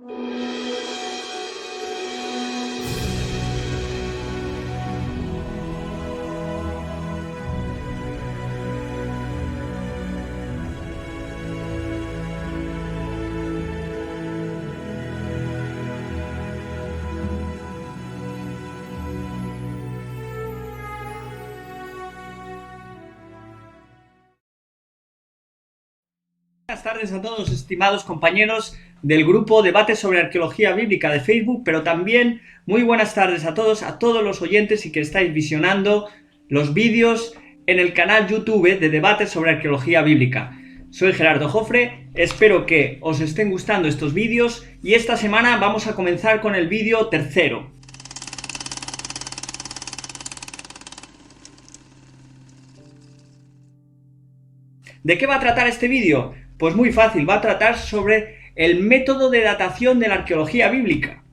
Buenas tardes a todos, estimados compañeros del grupo Debate sobre Arqueología Bíblica de Facebook, pero también muy buenas tardes a todos los oyentes y que estáis visionando los vídeos en el canal YouTube de Debate sobre Arqueología Bíblica. Soy Gerardo Jofre, espero que os estén gustando estos vídeos y esta semana vamos a comenzar con el vídeo tercero. ¿De qué va a tratar este vídeo? Pues muy fácil, va a tratar sobre el método de datación de la arqueología bíblica.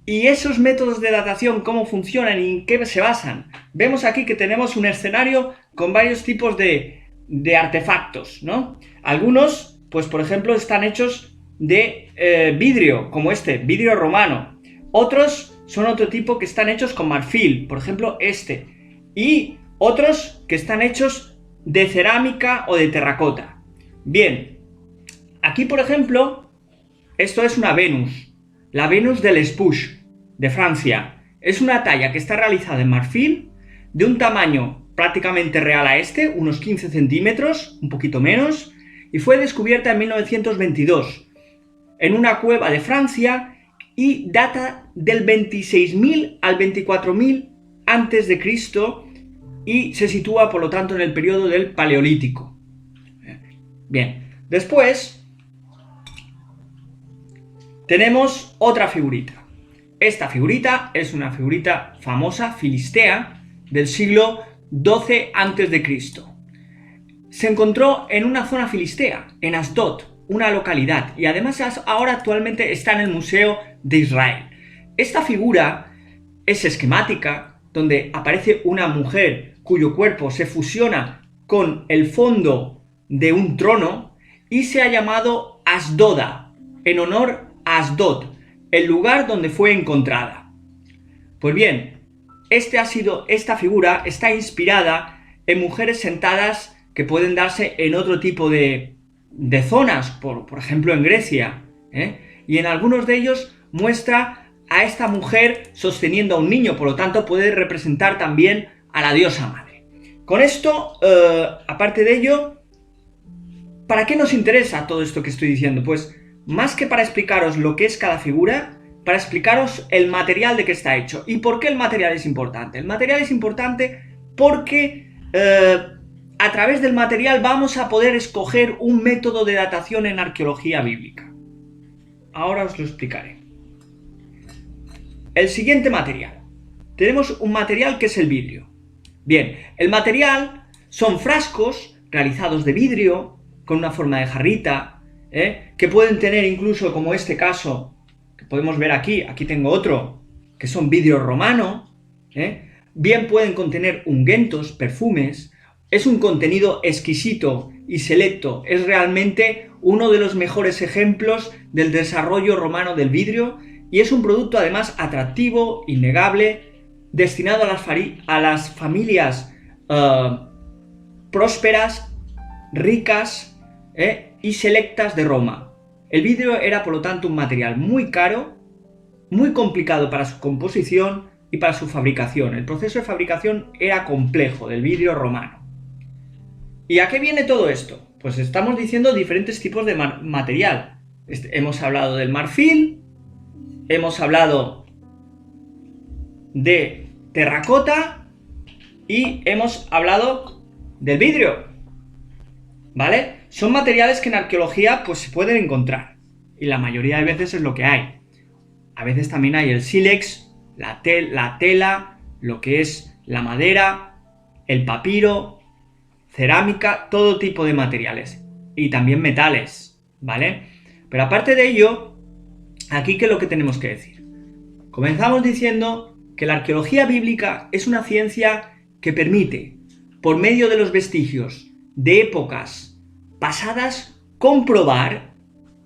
Y esos métodos de datación, cómo funcionan y en qué se basan. Vemos aquí que tenemos un escenario con varios tipos de artefactos, ¿no? Algunos, pues por ejemplo, están hechos de vidrio, como este, vidrio romano. Otros son otro tipo que están hechos con marfil, por ejemplo este. Y otros que están hechos de cerámica o de terracota. Bien, aquí por ejemplo, esto es una Venus, la Venus de Lespuch, de Francia. Es una talla que está realizada en marfil, de un tamaño prácticamente real a este, unos 15 centímetros, un poquito menos, y fue descubierta en 1922, en una cueva de Francia, y data del 26.000 al 24.000 antes de Cristo, y se sitúa por lo tanto en el periodo del Paleolítico. Bien, después tenemos otra figurita. Esta figurita es una figurita famosa, filistea, del siglo XII a.C. Se encontró en una zona filistea, en Asdod, una localidad, y además ahora actualmente está en el Museo de Israel. Esta figura es esquemática, donde aparece una mujer cuyo cuerpo se fusiona con el fondo de un trono y se ha llamado Asdoda, en honor a Asdod, el lugar donde fue encontrada. Pues bien, esta figura está inspirada en mujeres sentadas que pueden darse en otro tipo de zonas, por ejemplo en Grecia, y en algunos de ellos muestra a esta mujer sosteniendo a un niño, por lo tanto puede representar también a la diosa madre. Con esto, aparte de ello, ¿para qué nos interesa todo esto que estoy diciendo? Pues más que para explicaros lo que es cada figura, para explicaros el material de que está hecho. ¿Y por qué el material es importante? El material es importante porque a través del material vamos a poder escoger un método de datación en arqueología bíblica. Ahora os lo explicaré. El siguiente material. Tenemos un material que es el vidrio. Bien, el material son frascos realizados de vidrio, con una forma de jarrita, que pueden tener incluso, como este caso, que podemos ver aquí tengo otro, que son vidrio romano, bien pueden contener ungüentos, perfumes. Es un contenido exquisito y selecto, es realmente uno de los mejores ejemplos del desarrollo romano del vidrio, y es un producto además atractivo, innegable, destinado a las familias prósperas, ricas, y selectas de Roma. El vidrio era por lo tanto un material muy caro, muy complicado para su composición y para su fabricación. El proceso de fabricación era complejo del vidrio romano. ¿Y a qué viene todo esto? Pues estamos diciendo diferentes tipos de material. Hemos hablado del marfil, hemos hablado de terracota y hemos hablado del vidrio, ¿vale? Son materiales que en arqueología pues se pueden encontrar, y la mayoría de veces es lo que hay. A veces también hay el sílex, la tela, lo que es la madera, el papiro, cerámica, todo tipo de materiales, y también metales, ¿vale? Pero aparte de ello, aquí ¿qué es lo que tenemos que decir? Comenzamos diciendo que la arqueología bíblica es una ciencia que permite, por medio de los vestigios de épocas pasadas, comprobar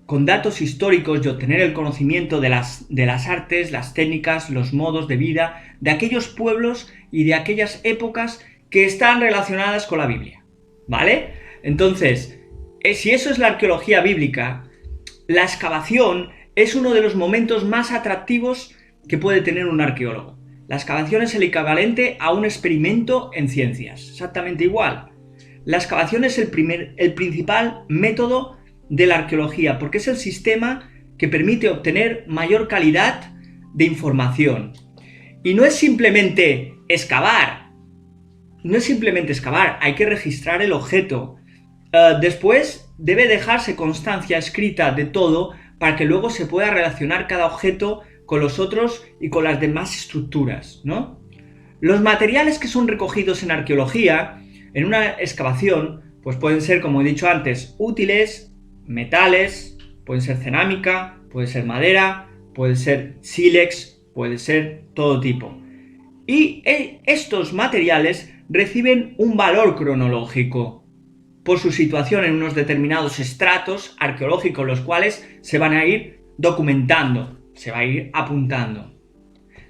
con datos históricos y obtener el conocimiento de las artes, las técnicas, los modos de vida de aquellos pueblos y de aquellas épocas que están relacionadas con la Biblia, ¿vale? Entonces, si eso es la arqueología bíblica, la excavación es uno de los momentos más atractivos que puede tener un arqueólogo. La excavación es el equivalente a un experimento en ciencias, exactamente igual. La excavación es el principal método de la arqueología, porque es el sistema que permite obtener mayor calidad de información. Y no es simplemente excavar, hay que registrar el objeto. Después debe dejarse constancia escrita de todo para que luego se pueda relacionar cada objeto con los otros y con las demás estructuras, ¿no? Los materiales que son recogidos en arqueología, en una excavación, pues pueden ser, como he dicho antes, útiles, metales, pueden ser cerámica, puede ser madera, puede ser sílex, puede ser todo tipo. Y estos materiales reciben un valor cronológico por su situación en unos determinados estratos arqueológicos, los cuales se van a ir documentando, se va a ir apuntando.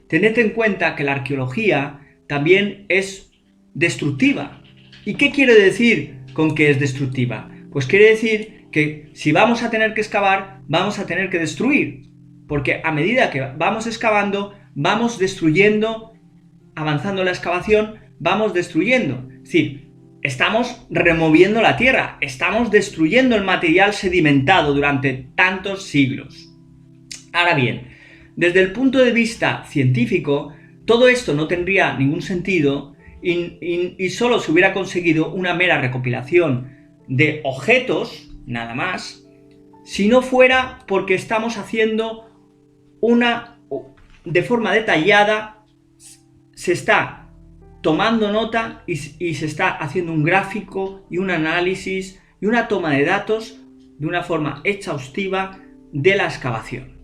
Tened en cuenta que la arqueología también es destructiva. ¿Y qué quiere decir con que es destructiva? Pues quiere decir que si vamos a tener que excavar, vamos a tener que destruir, porque a medida que vamos excavando, vamos destruyendo, avanzando en la excavación, vamos destruyendo. Es decir, estamos removiendo la tierra, estamos destruyendo el material sedimentado durante tantos siglos. Ahora bien, desde el punto de vista científico, todo esto no tendría ningún sentido y solo se hubiera conseguido una mera recopilación de objetos, nada más, si no fuera porque estamos haciendo de forma detallada, se está tomando nota y se está haciendo un gráfico y un análisis y una toma de datos de una forma exhaustiva de la excavación.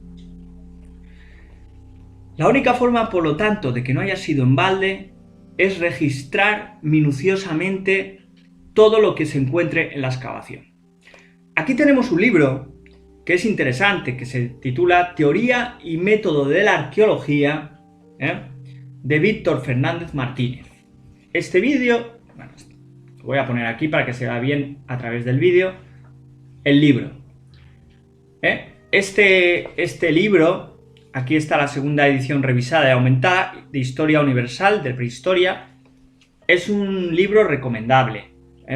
La única forma, por lo tanto, de que no haya sido en balde es registrar minuciosamente todo lo que se encuentre en la excavación. Aquí tenemos un libro que es interesante, que se titula Teoría y método de la arqueología, de Víctor Fernández Martínez. Este vídeo, bueno, lo voy a poner aquí para que se vea bien a través del vídeo, el libro. Este libro, aquí está la segunda edición revisada y aumentada de Historia Universal de Prehistoria, es un libro recomendable,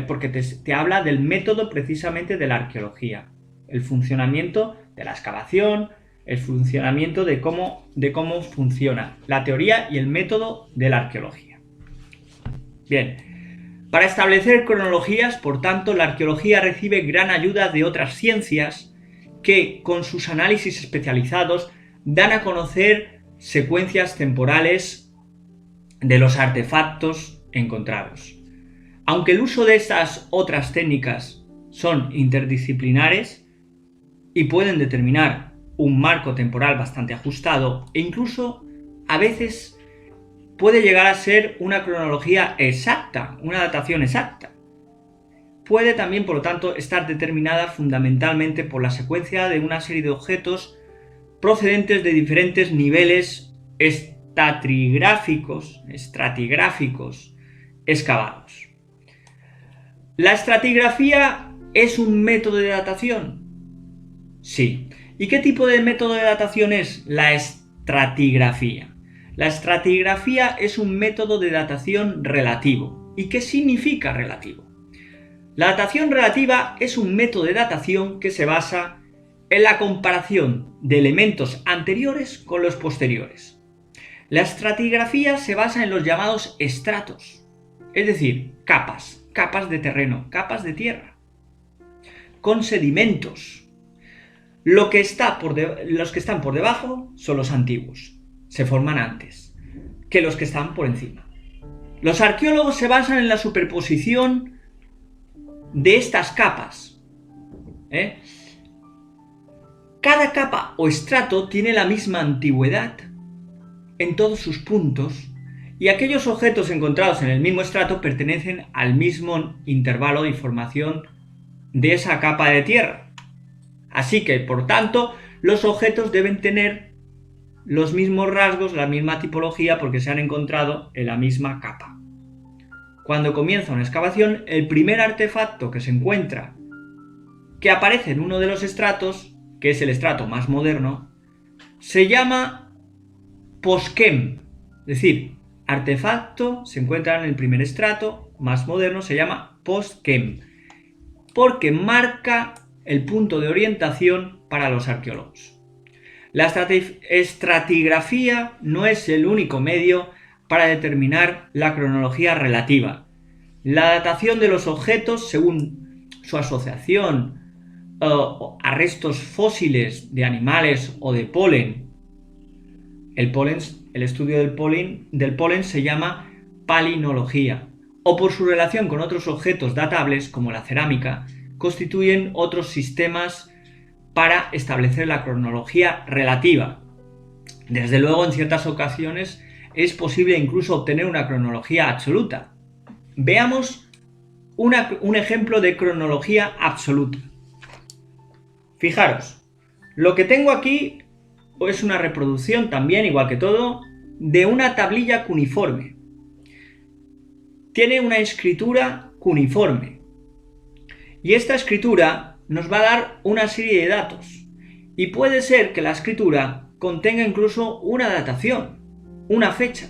porque te habla del método precisamente de la arqueología, el funcionamiento de la excavación, el funcionamiento de cómo funciona la teoría y el método de la arqueología. Bien, para establecer cronologías, por tanto, la arqueología recibe gran ayuda de otras ciencias que, con sus análisis especializados, dan a conocer secuencias temporales de los artefactos encontrados. Aunque el uso de estas otras técnicas son interdisciplinares y pueden determinar un marco temporal bastante ajustado e incluso a veces puede llegar a ser una cronología exacta, una datación exacta. Puede también, por lo tanto, estar determinada fundamentalmente por la secuencia de una serie de objetos procedentes de diferentes niveles estratigráficos excavados. ¿La estratigrafía es un método de datación? Sí. ¿Y qué tipo de método de datación es la estratigrafía? La estratigrafía es un método de datación relativo. ¿Y qué significa relativo? La datación relativa es un método de datación que se basa en la comparación de elementos anteriores con los posteriores. La estratigrafía se basa en los llamados estratos, es decir, capas de terreno, capas de tierra, con sedimentos. Los que están por debajo son los antiguos, se forman antes que los que están por encima. Los arqueólogos se basan en la superposición de estas capas. Cada capa o estrato tiene la misma antigüedad en todos sus puntos y aquellos objetos encontrados en el mismo estrato pertenecen al mismo intervalo de formación de esa capa de tierra. Así que, por tanto, los objetos deben tener los mismos rasgos, la misma tipología, porque se han encontrado en la misma capa. Cuando comienza una excavación, el primer artefacto que se encuentra, que aparece en uno de los estratos, que es el estrato más moderno, se llama posquem, es decir, artefacto se encuentra en el primer estrato más moderno, se llama posquem, porque marca el punto de orientación para los arqueólogos. La estratigrafía no es el único medio para determinar la cronología relativa. La datación de los objetos según su asociación a restos fósiles de animales o de polen. El estudio del polen se llama palinología, o por su relación con otros objetos datables como la cerámica, constituyen otros sistemas para establecer la cronología relativa. Desde luego, en ciertas ocasiones es posible incluso obtener una cronología absoluta. Veamos un ejemplo de cronología absoluta. Fijaros, lo que tengo aquí es una reproducción también, igual que todo, de una tablilla cuneiforme. Tiene una escritura cuneiforme. Y esta escritura nos va a dar una serie de datos. Y puede ser que la escritura contenga incluso una datación, una fecha.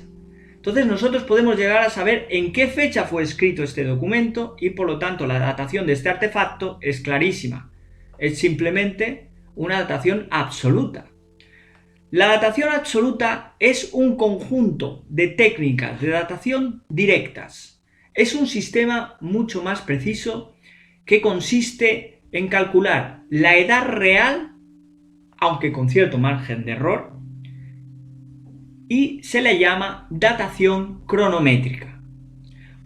Entonces nosotros podemos llegar a saber en qué fecha fue escrito este documento y por lo tanto la datación de este artefacto es clarísima. Es simplemente una datación absoluta. La datación absoluta es un conjunto de técnicas de datación directas. Es un sistema mucho más preciso que consiste en calcular la edad real, aunque con cierto margen de error, y se le llama datación cronométrica.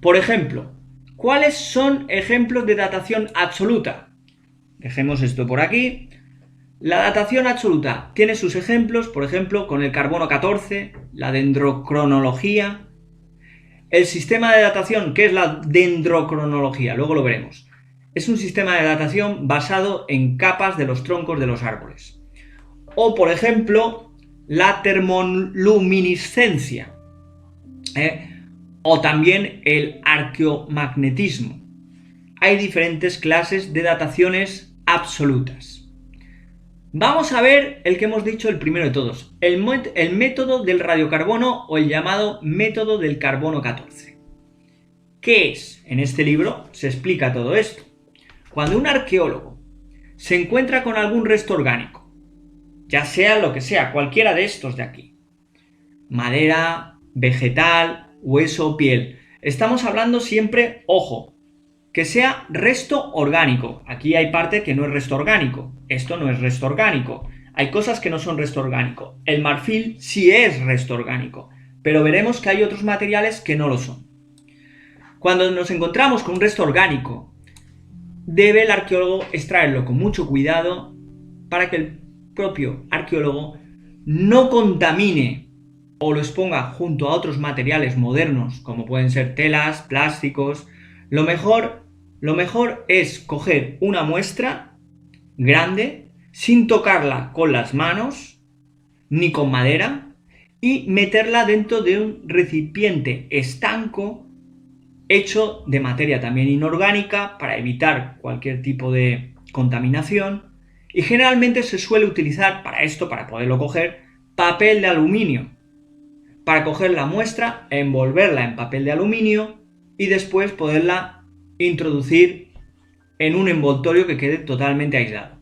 Por ejemplo, ¿cuáles son ejemplos de datación absoluta? Dejemos esto por aquí. La datación absoluta tiene sus ejemplos, por ejemplo, con el carbono 14, la dendrocronología, el sistema de datación, que es la dendrocronología, luego lo veremos. Es un sistema de datación basado en capas de los troncos de los árboles. O, por ejemplo, la termoluminiscencia, o también el arqueomagnetismo. Hay diferentes clases de dataciones absolutas. Vamos a ver el que hemos dicho, el primero de todos, el método del radiocarbono o el llamado método del carbono 14. ¿Qué es? En este libro se explica todo esto. Cuando un arqueólogo se encuentra con algún resto orgánico, ya sea lo que sea, cualquiera de estos de aquí, madera, vegetal, hueso o piel, estamos hablando siempre, ojo, que sea resto orgánico. Aquí hay parte que no es resto orgánico. Esto no es resto orgánico. Hay cosas que no son resto orgánico. El marfil sí es resto orgánico, pero veremos que hay otros materiales que no lo son. Cuando nos encontramos con un resto orgánico, debe el arqueólogo extraerlo con mucho cuidado para que el propio arqueólogo no contamine o lo exponga junto a otros materiales modernos, como pueden ser telas, plásticos. Lo mejor es coger una muestra grande, sin tocarla con las manos, ni con madera, y meterla dentro de un recipiente estanco hecho de materia también inorgánica para evitar cualquier tipo de contaminación. Y generalmente se suele utilizar para esto, para poderlo coger, papel de aluminio, para coger la muestra, envolverla en papel de aluminio y después poderla introducir en un envoltorio que quede totalmente aislado.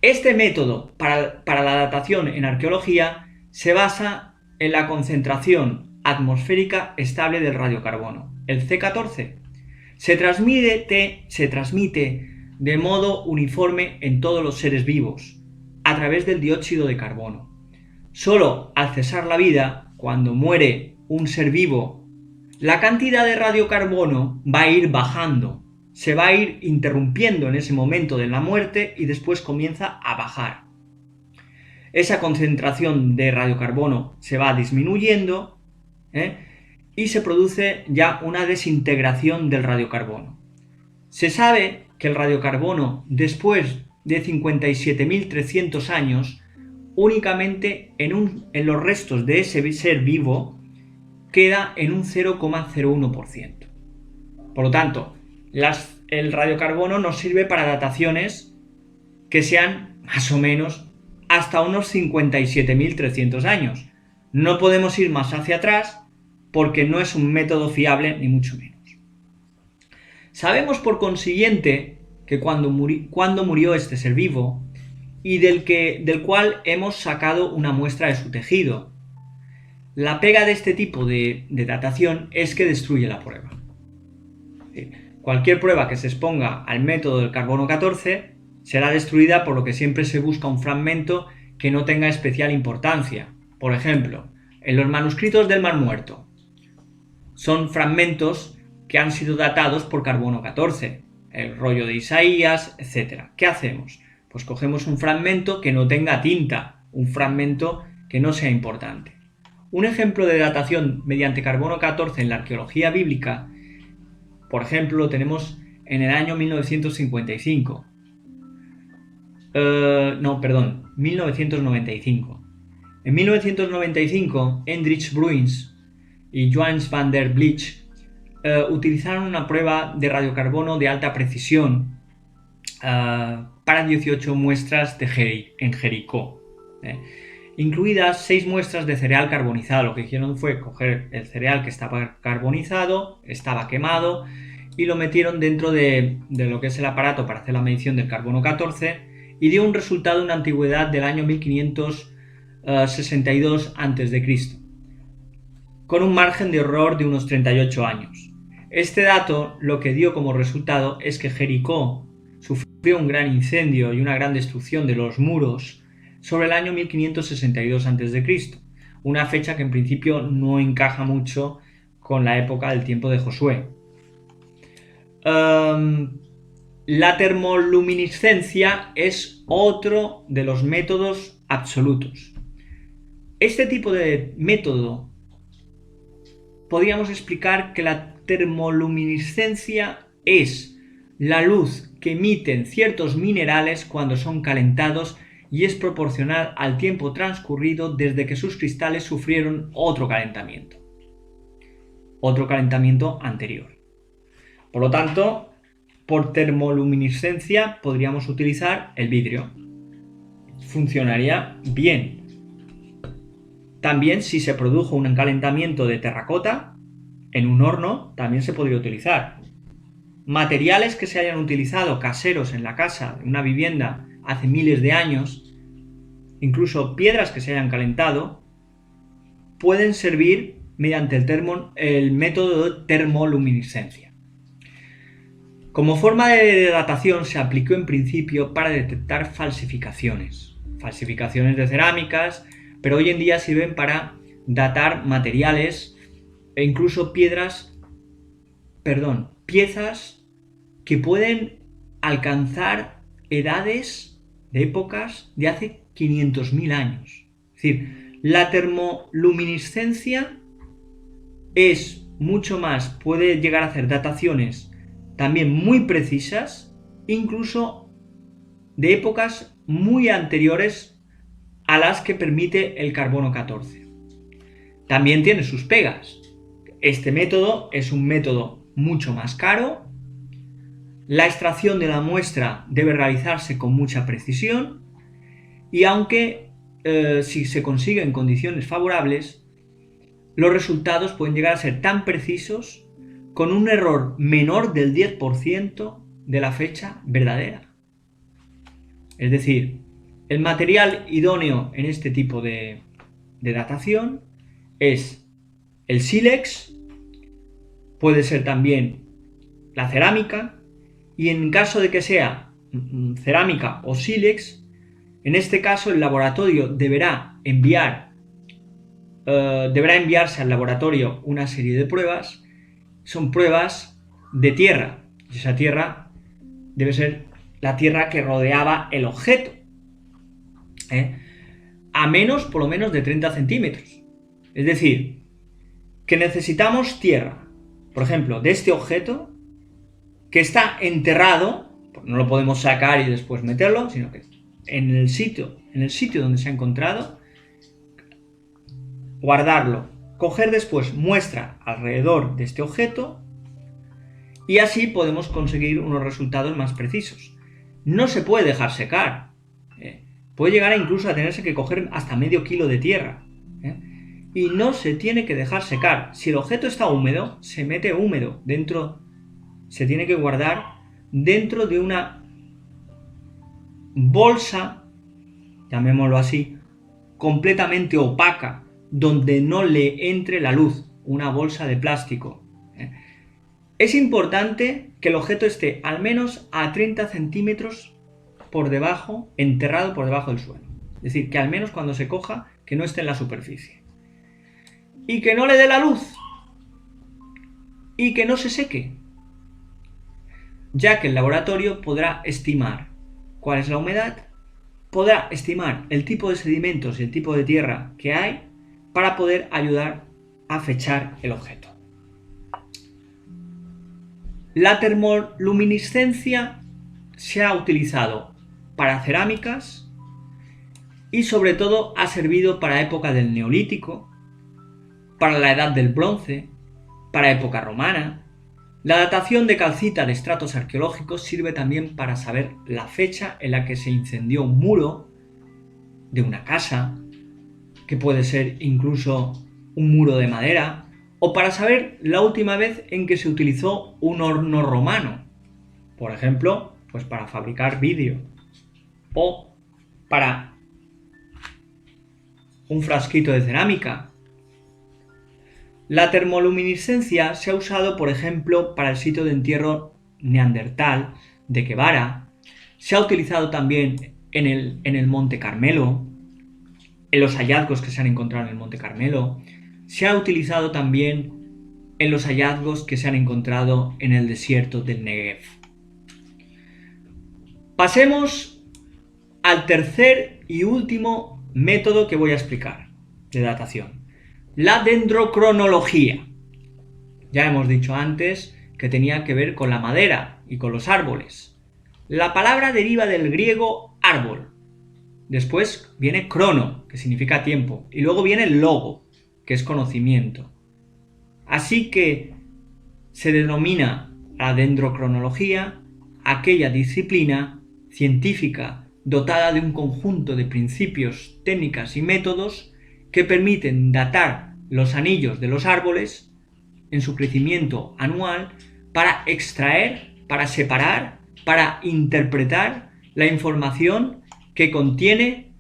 Este método para la datación en arqueología se basa en la concentración atmosférica estable del radiocarbono, el C14. Se transmite de modo uniforme en todos los seres vivos, a través del dióxido de carbono. Solo al cesar la vida, cuando muere un ser vivo, la cantidad de radiocarbono va a ir bajando, se va a ir interrumpiendo en ese momento de la muerte y después comienza a bajar. Esa concentración de radiocarbono se va disminuyendo y se produce ya una desintegración del radiocarbono. Se sabe que el radiocarbono, después de 57.300 años, únicamente en los restos de ese ser vivo queda en un 0,01%. Por lo tanto, el radiocarbono nos sirve para dataciones que sean más o menos hasta unos 57.300 años. No podemos ir más hacia atrás porque no es un método fiable, ni mucho menos. Sabemos por consiguiente que cuando murió este ser vivo y del cual hemos sacado una muestra de su tejido. La pega de este tipo de datación es que destruye la prueba. Cualquier prueba que se exponga al método del carbono 14 será destruida, por lo que siempre se busca un fragmento que no tenga especial importancia. Por ejemplo, en los manuscritos del Mar Muerto son fragmentos que han sido datados por carbono 14, el rollo de Isaías, etc. ¿Qué hacemos? Pues cogemos un fragmento que no tenga tinta, un fragmento que no sea importante. Un ejemplo de datación mediante carbono 14 en la arqueología bíblica, por ejemplo, lo tenemos en el año 1955. 1995. En 1995, Hendrik Bruins y Johannes van der Vliet utilizaron una prueba de radiocarbono de alta precisión para 18 muestras en Jericó, incluidas 6 muestras de cereal carbonizado. Lo que hicieron fue coger el cereal que estaba carbonizado, estaba quemado, y lo metieron dentro de lo que es el aparato para hacer la medición del carbono 14 y dio un resultado en una antigüedad del año 1562 a.C., con un margen de error de unos 38 años. Este dato lo que dio como resultado es que Jericó sufrió un gran incendio y una gran destrucción de los muros sobre el año 1562 a.C., una fecha que en principio no encaja mucho con la época del tiempo de Josué. La termoluminiscencia es otro de los métodos absolutos. Este tipo de método podríamos explicar que la termoluminiscencia es la luz que emiten ciertos minerales cuando son calentados y es proporcional al tiempo transcurrido desde que sus cristales sufrieron otro calentamiento anterior. Por lo tanto, por termoluminiscencia podríamos utilizar el vidrio. Funcionaría bien. También, si se produjo un calentamiento de terracota en un horno, también se podría utilizar. Materiales que se hayan utilizado caseros en la casa, en una vivienda, hace miles de años, incluso piedras que se hayan calentado, pueden servir mediante el método de termoluminiscencia. Como forma de datación se aplicó en principio para detectar falsificaciones de cerámicas, pero hoy en día sirven para datar materiales e incluso piezas que pueden alcanzar edades de épocas de hace 500.000 años. Es decir, la termoluminiscencia es mucho más, puede llegar a hacer dataciones también muy precisas, incluso de épocas muy anteriores a las que permite el carbono 14. También tiene sus pegas. Este método es un método mucho más caro. La extracción de la muestra debe realizarse con mucha precisión y aunque si se consigue en condiciones favorables, los resultados pueden llegar a ser tan precisos con un error menor del 10% de la fecha verdadera. Es decir, el material idóneo en este tipo de datación es el sílex, puede ser también la cerámica, y en caso de que sea cerámica o sílex, en este caso el laboratorio deberá enviarse al laboratorio una serie de pruebas. Son pruebas de tierra, y esa tierra debe ser la tierra que rodeaba el objeto, a menos, por lo menos, de 30 centímetros. Es decir, que necesitamos tierra, por ejemplo, de este objeto que está enterrado no lo podemos sacar y después meterlo, sino que en el sitio donde se ha encontrado, guardarlo, coger después muestra alrededor de este objeto y así podemos conseguir unos resultados más precisos. No se puede dejar secar, puede llegar incluso a tenerse que coger hasta medio kilo de tierra, y no se tiene que dejar secar. Si el objeto está húmedo, se mete húmedo dentro, se tiene que guardar dentro de una bolsa, llamémoslo así, completamente opaca, donde no le entre la luz, una bolsa de plástico. Es importante que el objeto esté al menos a 30 centímetros por debajo, enterrado por debajo del suelo. Es decir, que al menos cuando se coja, que no esté en la superficie. Y que no le dé la luz. Y que no se seque. Ya que el laboratorio podrá estimar cuál es la humedad, podrá estimar el tipo de sedimentos y el tipo de tierra que hay para poder ayudar a fechar el objeto. La termoluminiscencia se ha utilizado para cerámicas y sobre todo ha servido para época del Neolítico, para la Edad del Bronce, para época romana. La datación de calcita de estratos arqueológicos sirve también para saber la fecha en la que se incendió un muro de una casa, que puede ser incluso un muro de madera, o para saber la última vez en que se utilizó un horno romano, por ejemplo, pues para fabricar vidrio, o para un frasquito de cerámica. La termoluminiscencia se ha usado, por ejemplo, para el sitio de entierro neandertal de Guevara. Se ha utilizado también en el Monte Carmelo, en los hallazgos que se han encontrado en el Monte Carmelo. Se ha utilizado también en los hallazgos que se han encontrado en el desierto del Negev. Pasemos al tercer y último método que voy a explicar de datación. La dendrocronología. Ya hemos dicho antes que tenía que ver con la madera y con los árboles. La palabra deriva del griego árbol. Después viene crono, que significa tiempo, y luego viene logo, que es conocimiento. Así que se denomina la dendrocronología aquella disciplina científica dotada de un conjunto de principios, técnicas y métodos que permiten datar los anillos de los árboles en su crecimiento anual para extraer, para separar, para interpretar la información que contiene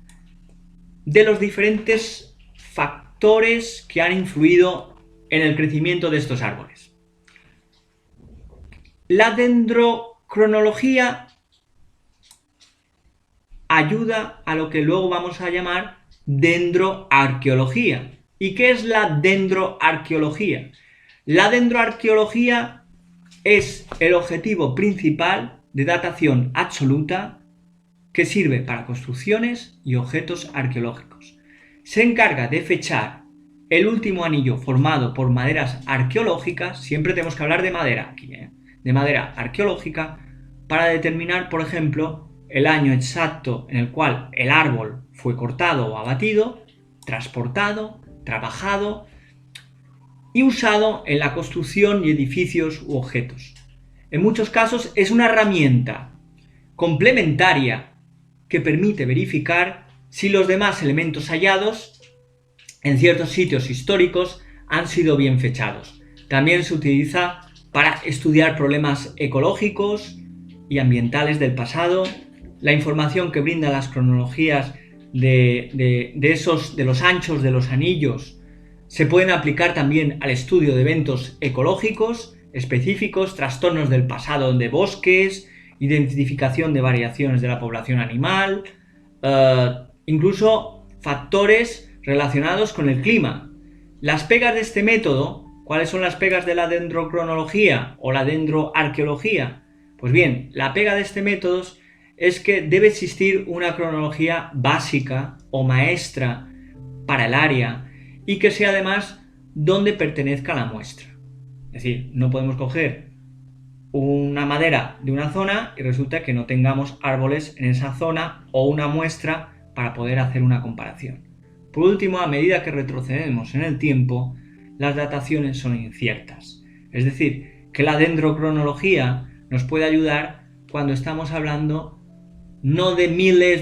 de los diferentes factores que han influido en el crecimiento de estos árboles. La dendrocronología ayuda a lo que luego vamos a llamar dendroarqueología. ¿Y qué es la dendroarqueología? La dendroarqueología es el objetivo principal de datación absoluta que sirve para construcciones y objetos arqueológicos. Se encarga de fechar el último anillo formado por maderas arqueológicas, siempre tenemos que hablar de madera aquí, de madera arqueológica, para determinar, por ejemplo, el año exacto en el cual el árbol fue cortado o abatido, transportado, trabajado y usado en la construcción y edificios u objetos. En muchos casos es una herramienta complementaria que permite verificar si los demás elementos hallados en ciertos sitios históricos han sido bien fechados. También se utiliza para estudiar problemas ecológicos y ambientales del pasado. La información que brindan las cronologías de los anchos de los anillos se pueden aplicar también al estudio de eventos ecológicos específicos, trastornos del pasado de bosques, identificación de variaciones de la población animal, incluso factores relacionados con el clima. Las pegas de este método, ¿cuáles son las pegas de la dendrocronología o la dendroarqueología? Pues bien, la pega de este método es que debe existir una cronología básica o maestra para el área y que sea además donde pertenezca la muestra. Es decir, no podemos coger una madera de una zona y resulta que no tengamos árboles en esa zona o una muestra para poder hacer una comparación. Por último, a medida que retrocedemos en el tiempo, las dataciones son inciertas. Es decir, que la dendrocronología nos puede ayudar cuando estamos hablando no de miles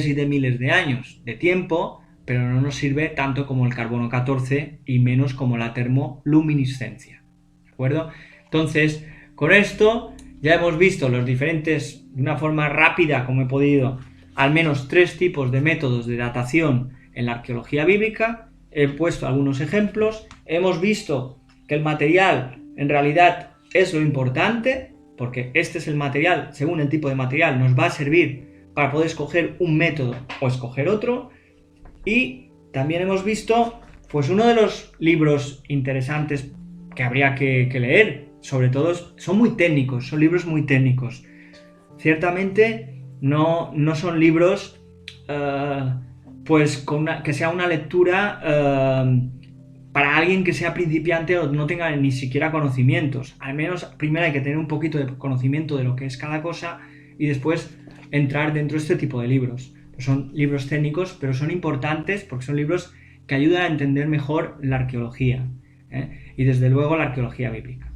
y de miles de años de tiempo, pero no nos sirve tanto como el carbono 14 y menos como la termoluminiscencia. ¿De acuerdo? Entonces, con esto ya hemos visto los diferentes, de una forma rápida como he podido, al menos 3 tipos de métodos de datación en la arqueología bíblica. He puesto algunos ejemplos. Hemos visto que el material en realidad es lo importante, porque este es el material, según el tipo de material, nos va a servir para poder escoger un método o escoger otro. Y también hemos visto, pues, uno de los libros interesantes que habría que leer, sobre todo son muy técnicos, son libros muy técnicos. Ciertamente no son libros pues que sea una lectura para alguien que sea principiante o no tenga ni siquiera conocimientos. Al menos primero hay que tener un poquito de conocimiento de lo que es cada cosa y después entrar dentro de este tipo de libros. Pues son libros técnicos, pero son importantes porque son libros que ayudan a entender mejor la arqueología, y desde luego la arqueología bíblica.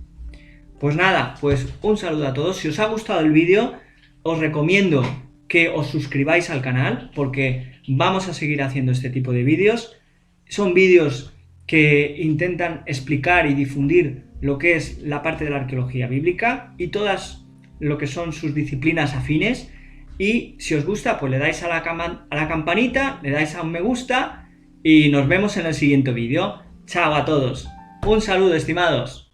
Pues nada, pues un saludo a todos. Si os ha gustado el vídeo, os recomiendo que os suscribáis al canal porque vamos a seguir haciendo este tipo de vídeos. Son vídeos que intentan explicar y difundir lo que es la parte de la arqueología bíblica y todas lo que son sus disciplinas afines. Y si os gusta, pues le dais a la campanita, le dais a un me gusta y nos vemos en el siguiente vídeo. Chao a todos. Un saludo, estimados.